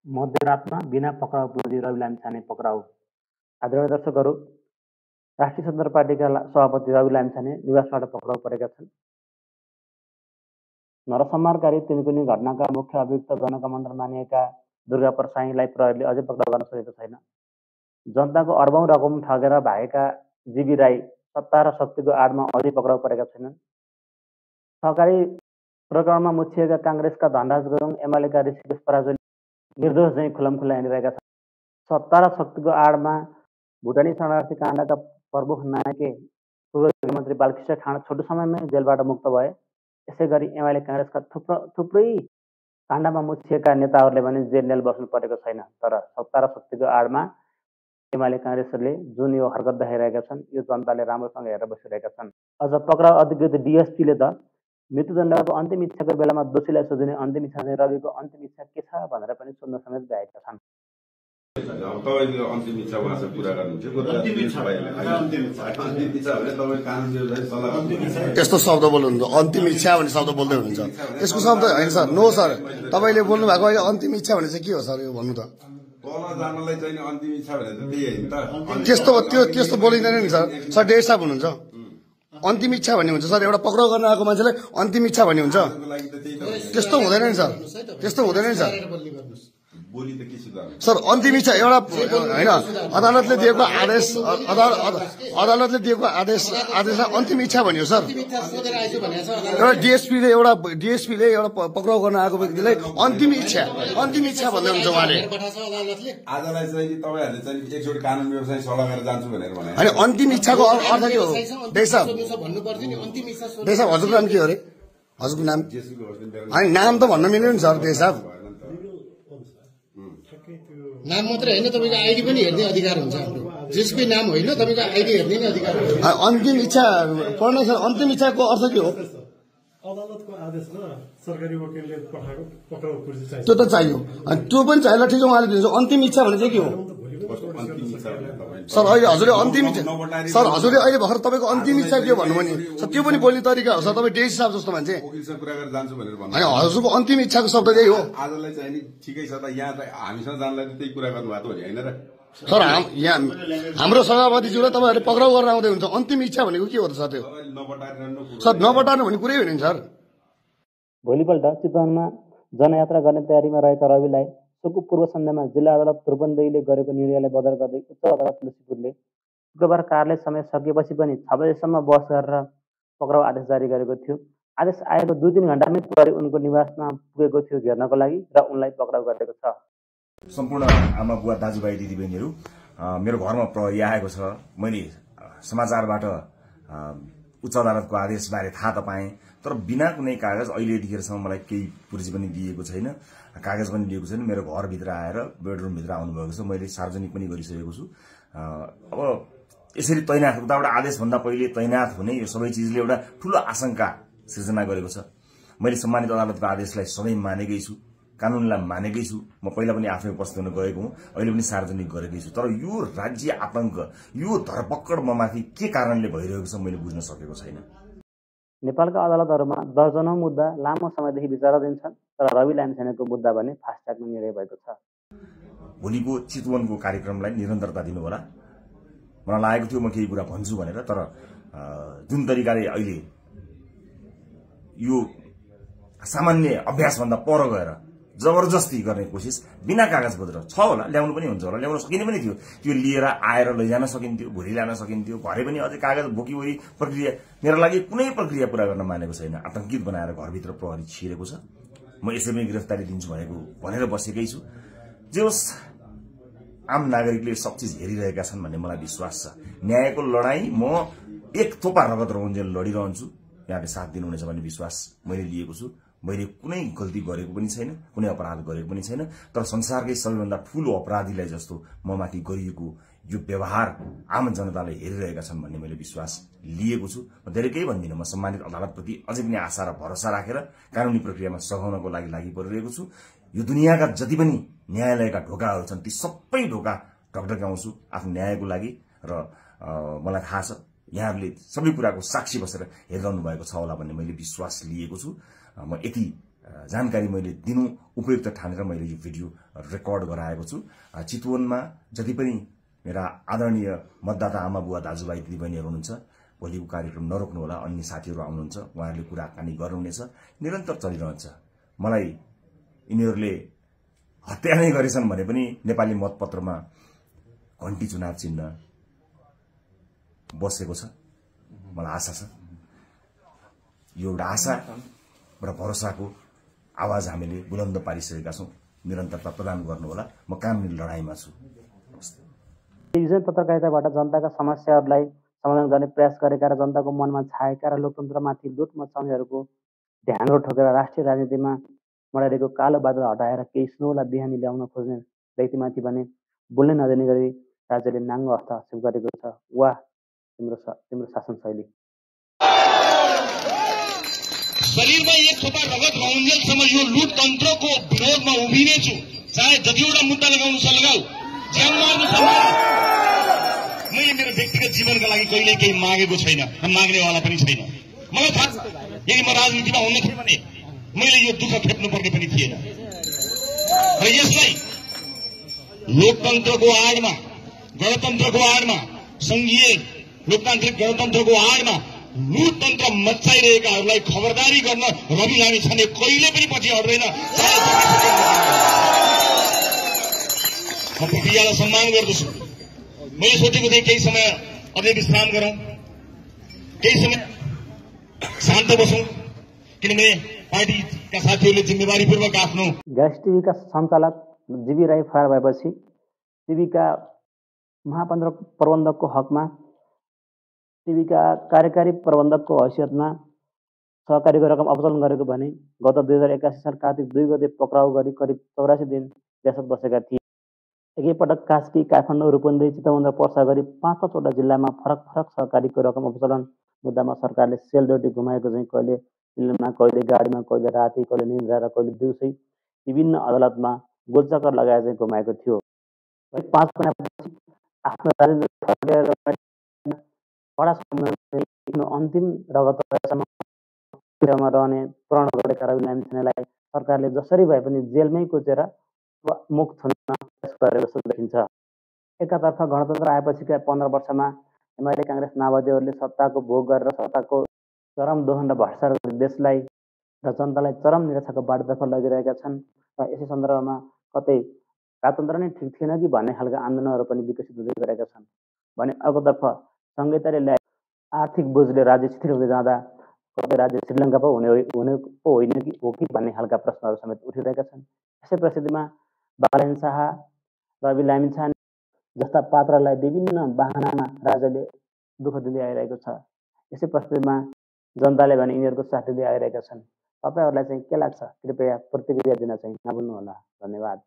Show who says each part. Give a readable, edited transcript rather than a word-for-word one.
Speaker 1: मध्यरातमा बिना पक्राउ पुर्जी रवि लामिछाने पक्राउ। आदरणीय दर्शकहरू, राष्ट्रिय स्वतन्त्र पार्टीका सभापति रवि लामिछाने निवासबाट पक्राउ परेका छन्। नरसंहारकारी तिनकुनी घटनाका मुख्य अभियुक्त जनकमण्डल मानिएका दुर्गा प्रसाईलाई प्रहरीले अझै पक्राउ गर्न सकेको छैन। जनताको अर्बौं रकम ठगेर भागेका जीवी राई सत्ता र शक्तिको आडमा अझै पक्राउ परेका छैनन्। सहकारी प्रकरणमा मुछिएका काङ्ग्रेसका धनराज गुरुङ, एमालेका ऋषिकेश पराजुली निर्दोष झैँ खुलमखुल्ला हिँडिरहेका छन्। सत्ता र शक्तिको आडमा भुटानी शरणार्थी काण्डका प्रमुख नायके पूर्व गृहमन्त्री बालकृष्ण खाँड छोटो समयमै जेलबाट मुक्त भए। यसै गरी एमाले काङ्ग्रेसका थुप्रै काण्डमा मुछिएका नेताहरूले भने जेल नेल बस्नु परेको छैन। तर सत्ता र शक्तिको आडमा एमाले काङ्ग्रेसहरूले जुन यो हरकत देखाइरहेका छन्, यो जनताले राम्रोसँग हेरेर बसिरहेका छन्। अझ पक्राउ अधिकृत डिएसपीले त मृत्युदण्डको अन्तिम इच्छाको बेलामा दोषीलाई सोधिने अन्तिम इच्छा चाहिँ रविको अन्तिम इच्छा के छ भनेर पनि सोध्न समेत गएका छन्।
Speaker 2: तपाईको अन्तिम इच्छा उहाँसँग कुरा गर्नुहुन्छ।
Speaker 3: त्यस्तो शब्द बोल्नुहुन्छ, अन्तिम इच्छा भन्ने शब्द बोल्दै हुनुहुन्छ। त्यसको शब्द होइन सर, नो सर। तपाईँले बोल्नु भएको अन्तिम इच्छा भने चाहिँ के हो सर, यो भन्नु त।
Speaker 2: तल जानलाई चाहिँ अन्तिम इच्छा भने त त्यही होइन त।
Speaker 3: त्यस्तो बोलिँदैन नि सर। सर डेढ साहब हुनुहुन्छ, अन्तिम इच्छा भन्ने हुन्छ सर। एउटा पक्राउ गर्न आएको मान्छेलाई अन्तिम इच्छा भन्ने हुन्छ, त्यस्तो हुँदैन नि सर। त्यस्तो हुँदैन नि सर। सर अन्तिम इच्छा एउटा होइन, अदालतले दिएको आदेश, अदालतले दिएको आदेश अन्तिम इच्छा भन्यो सर। एउटा डिएसपीले एउटा पक्राउ गर्न आएको व्यक्तिलाई अन्तिम इच्छा भन्दै हुन्छ उहाँले।
Speaker 2: आजलाई चाहिँ तपाईहरुले चाहिँ एकचोटि कानुन व्यवसाय सल्लाह गरेर जान्छु भनेर भने
Speaker 3: अनि अन्तिम इच्छाको अर्थ के हो? देशब हजुरको नाम के हो रे? हजुरको नाम? अनि नाम त भन्न मिल्दैन सर देशब।
Speaker 4: नाम मात्रै होइन, तपाईको आइडी पनि हेर्ने अधिकार हुन्छ हाम्रो। जसको नाम होइन, तपाईको आइडी हेर्ने नै अधिकार हुन्छ।
Speaker 3: अन्तिम इच्छा पढ्न सर, अन्तिम इच्छाको अर्थ के हो?
Speaker 5: अदालतको आदेशमा सरकारी वकिलले पठाएको पक्राउ पुर्जी चाहिन्छ,
Speaker 3: त्यो त चाहियो। अनि त्यो पनि चाहियो, ठिक उहाँले दिन्छ। अन्तिम इच्छा भने चाहिँ के हो सर? अहिले हजुरले अन्तिम इच्छा, सर हजुरले अहिले भर्खर तपाईँको अन्तिम इच्छा के भन्नुभयो नि सर, त्यो पनि बोल्ने तरिका हो सर। तपाईँ डेस साहब जस्तो मान्छे
Speaker 2: वकिलसँग कुरा गरेर जान्छु भनेर भन्नु।
Speaker 3: अनि हजुरको अन्तिम इच्छाको शब्द त्यही हो।
Speaker 2: आजलाई चाहिँ नि ठिकै छ त, यहाँ चाहिँ हामीसँग जानलाई त्यही कुरा गर्नुभएको हो नि, होइन र
Speaker 3: सर? यहाँ हाम्रो सभापतिज्यूलाई तपाईँहरूले पक्राउ गरेर आउँदै हुन्छ। अन्तिम इच्छा भनेको के हो त सर? त्यो सर नबटार्नु भन्ने कुरै होइन सर।
Speaker 1: भोलिपल्ट चितवनमा जनयात्रा गर्ने तयारीमा रहेका रविलाई सोको पूर्व सन्ध्यामा जिल्ला अदालत रूपन्देहीले गरेको निर्णयलाई बदर गर्दै उच्च अदालत तुलसीपुरले शुक्रबार कार्यालय समय सकिएपछि पनि 6 बजेसम्म बहस गरेर पक्राउ आदेश जारी गरेको थियो। आदेश आएको 2-3 घण्टामै प्रहरी उनको निवासमा पुगेको थियो घेर्नको लागि र उनलाई पक्राउ गरेको छ।
Speaker 6: सम्पूर्ण आमा बुवा दाजुभाइ दिदीबहिनीहरू, मेरो घरमा प्रहरी आएको छ। मैले समाचारबाट उच्च अदालतको आदेशबारे थाहा त पाएँ, तर बिना कुनै कागज अहिले यतिखेरसम्म मलाई केही पुर्जी पनि दिएको छैन, कागज पनि दिएको छैन। मेरो घरभित्र आएर बेडरुमभित्र आउनुभएको छ, मैले सार्वजनिक पनि गरिसकेको छु। अब यसरी तैनाथ उताबाट आदेशभन्दा पहिले तैनाथ हुने यो सबै चिजले एउटा ठूलो आशंका सृजना गरेको छ। मैले सम्मानित अदालतको आदेशलाई सधैँ मानेकै छु, कानूनलाई मानेकै छु। म पहिला पनि आफै उपस्थित हुन गएको हुँ, अहिले पनि सार्वजनिक गरेकै छु। तर यो राज्य आतंक, यो धरपकड ममाथि के कारणले भइरहेको छ मैले बुझ्न सकेको छैन।
Speaker 1: नेपालका अदालतहरूमा दर्जनौं मुद्दा लामो समयदेखि विचाराधीन छन्, तर रवि लामिछानेको मुद्दा भने फास्ट ट्र्याकमा निर्णय भएको छ।
Speaker 6: भोलिको चितवनको कार्यक्रमलाई निरन्तरता दिनु होला। मलाई लागेको थियो म केही कुरा भन्छु भनेर, तर जुन तरिकाले अहिले यो सामान्य अभ्यासभन्दा पर गएर जबरजस्ती गर्ने कोसिस बिना कागज पत्र छ होला, ल्याउनु पनि हुन्छ होला, ल्याउन सकिने पनि थियो। त्यो लिएर आएर लैजान सकिन्थ्यो, भोलि ल्याउन सकिन्थ्यो। भरे पनि अझै कागज बोकीवरी प्रक्रिया मेरो लागि कुनै प्रक्रिया पूरा गर्न मानेको छैन। आतंकित बनाएर घरभित्र प्रहरी छिरेको छ। म यसैमै गिरफ्तारी दिन्छु भनेर बसेकै छु। जे होस्, आम नागरिकले सब चिज हेरिरहेका छन् भन्ने मलाई विश्वास छ। न्यायको लडाई म एक थोपा रगत रहुन्जेल लडिरहन्छु। यहाँले साथ दिनुहुनेछ भन्ने विश्वास मैले लिएको छु। मैले कुनै गल्ती गरेको पनि छैन, कुनै अपराध गरेको पनि छैन, तर संसारकै सबैभन्दा ठूलो अपराधीलाई जस्तो ममाथि गरिएको यो व्यवहार आम जनताले हेरिरहेका छन् भन्ने मैले विश्वास लिएको छु। म धेरै केही भन्दिनँ। म सम्मानित अदालतप्रति अझै पनि आशा र भरोसा राखेर कानूनी प्रक्रियामा सघाउनको लागि परिरहेको छु। यो दुनियाँका जति पनि न्यायालयका ढोकाहरू छन्, ती सबै ढोका ढकढक्याउँछु आफ्नो न्यायको लागि। र मलाई थाहा छ यहाँहरूले सबै कुराको साक्षी बसेर हेरिरहनु भएको छ होला भन्ने मैले विश्वास लिएको छु। म यति जानकारी मैले दिनु उपयुक्त ठानेर मैले यो भिडियो रेकर्ड गराएको छु। चितवनमा जति पनि मेरा आदरणीय मतदाता आमा बुवा दाजुभाइ दिदीबहिनीहरू हुनुहुन्छ, भोलिको कार्यक्रम नरोक्नुहोला। अन्य साथीहरू आउनुहुन्छ, उहाँहरूले कुराकानी गर्नुहुनेछ, निरन्तर चलिरहन्छ। मलाई यिनीहरूले हत्या नै गरेछन् भने पनि नेपाली मतपत्रमा घण्टी चुनाव चिन्ह बसेको छ। मलाई आशा छ यो एउटा आशा र भरोसाको आवाज हामीले बुलन्द पारिसकेका छौं। निरन्तरता प्रदान गर्नुहोला। म कानुनी लडाईँमा छु।
Speaker 1: टेलिभिजन पत्रकारिताबाट जनताका समस्याहरूलाई समाधान गर्ने प्रयास गरेका र जनताको मनमा छाएका र लोकतन्त्रमाथि लुट मचाउनेहरूको ढ्याङ्ग्रो ठोकेर राष्ट्रिय राजनीतिमा मडाइरहेको कालो बादल हटाएर केही सुनौला बिहानी ल्याउन खोज्ने व्यक्तिमाथि भने बोल्नै नदिने गरी राज्यले नाङ्गो हस्तक्षेप गरेको छ। वाह तिम्रो शासन शैली।
Speaker 7: शरीरमा एक थोपा रगत रहन्जेलसम्म यो लुट तन्त्रको विरोधमा उभिनेछु। चाहे जतिवटा मुद्दा लगाउनु छ लगाऊ, ज्यान मार्नु छ मार्नु। मैले मेरो व्यक्तिगत जीवनका लागि कहिल्यै केही मागेको छैन, माग्नेवाला पनि छैन। मलाई थाहा छ यदि म राजनीतिमा हुन थिएँ भने मैले यो दुःख खेप्नुपर्ने पनि थिएन। र यसलाई लोकतन्त्रको आडमा, गणतन्त्रको आडमा, संघीय लोकतान्त्रिक गणतन्त्रको आडमा लुट तन्त्र मचाइरहेकाहरूलाई खबरदारी गर्न रवि लामिछाने कहिले पनि पछि हट्दैन। म प्रक्रियालाई सम्मान गर्दछु। मैले सोचेको थिएँ केही समय अझै विश्राम गरौं, केही समय शान्त बसौं, किनभने पार्टीका साथीहरूले जिम्मेवारीपूर्वक आफ्नो
Speaker 1: ग्यास टिभीका सञ्चालक जीवी राई फरार भएपछि टिभीका महाप्रबन्धकको हकमा टिभीका कार्यकारी प्रबन्धकको हैसियतमा सहकारीको रकम अपचलन गरेको भने गत 2081 साल कार्तिक 2 गते पक्राउ गरी करिब 84 दिन जेलमा बसेका थिए। एकैपटक कास्की, काठमाडौँ, रूपन्देही, चितवन र पर्सा गरी 5-5 वटा जिल्लामा फरक फरक सहकारीको रकम अपचलन मुद्दामा सरकारले सेल ड्युटी घुमाएको चाहिँ कहिले फिल्ममा, कहिले गाडीमा, कहिले राति, कहिले निन्द्रा र कहिले दिउँसै विभिन्न अदालतमा गोलचक्कर लगाएर चाहिँ घुमाएको थियो। 5 महिनापछि आफ्नो राजनीतिक अन्तिम रगतमा रहने प्रण गरेका रवि लामिछानेलाई सरकारले जसरी भए पनि जेलमै कोचेर मुख थुन्न प्रयास गरेको जस्तो देखिन्छ। एकातर्फ गणतन्त्र आएपछिका 15 वर्षमा एमाले काङ्ग्रेस माओवादीहरूले सत्ताको भोग गरेर सत्ताको चरम दोहन र भ्रष्टाचार गरी देशलाई र जनतालाई चरम निराशाको बाटोतर्फ लगिरहेका छन्। र यसै सन्दर्भमा कतै राजतन्त्र नै ठिक थिएन कि भन्ने खालका आन्दोलनहरू पनि विकसित हुँदै गरेका छन् भने अर्कोतर्फ संहिताले ल्याए आर्थिक बोझले राज्य शिथिल हुँदै जाँदा कतै राज्य श्रीलङ्का पो हुने पो होइन कि हो कि भन्ने खालका प्रश्नहरू समेत उठिरहेका छन्। यसै परिस्थितिमा बालेन शाह, रवि लामिछाने जस्ता पात्रलाई विभिन्न बहानामा राज्यले दुःख दिँदै आइरहेको छ। यसै परिस्थितिमा जनताले भने यिनीहरूको साथ दिँदै आइरहेका छन्। तपाईहरूलाई चाहिँ के लाग्छ? कृपया प्रतिक्रिया दिन चाहिँ नभुल्नुहोला। धन्यवाद।